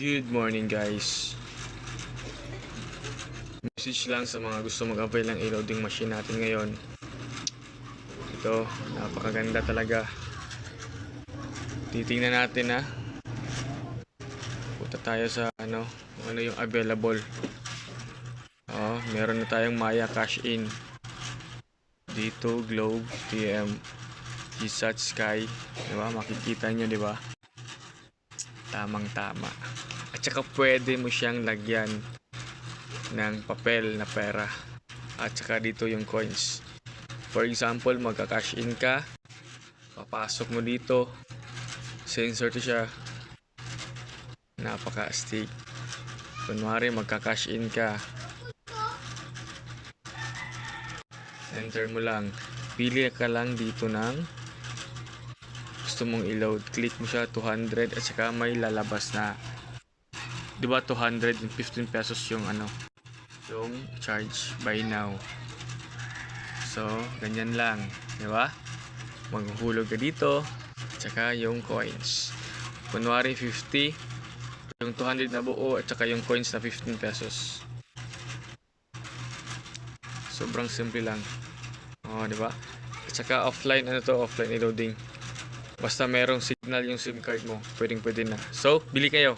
Good morning guys. Message lang sa mga gusto mag-avail ng e-loading machine natin ngayon. Ito, napakaganda talaga. Titingnan natin ha. Punta tayo sa ano yung available. Meron na tayong Maya Cash In. Dito Globe, TM, GSAT Sky, 'di ba? Makikita nyo, 'di ba? Tamang-tama. At saka pwede mo siyang lagyan ng papel na pera. At saka dito yung coins. For example, magka-cash in ka, papasok mo dito, sensor to siya, napaka-astig. Kunwari magka-cash in ka, enter mo lang, pili ka lang dito ng gusto mong i-load, click mo siya 200 at saka may lalabas na, di ba 215 pesos yung yung charge by now. So ganyan lang, di ba? Maghuhulog ka dito at saka yung coins, kunwari 50, yung 200 na buo at saka yung coins na 15 pesos. Sobrang simple lang, di ba? At saka offline offline i-loading. Basta merong signal yung SIM card mo, pwede na. So, bili kayo.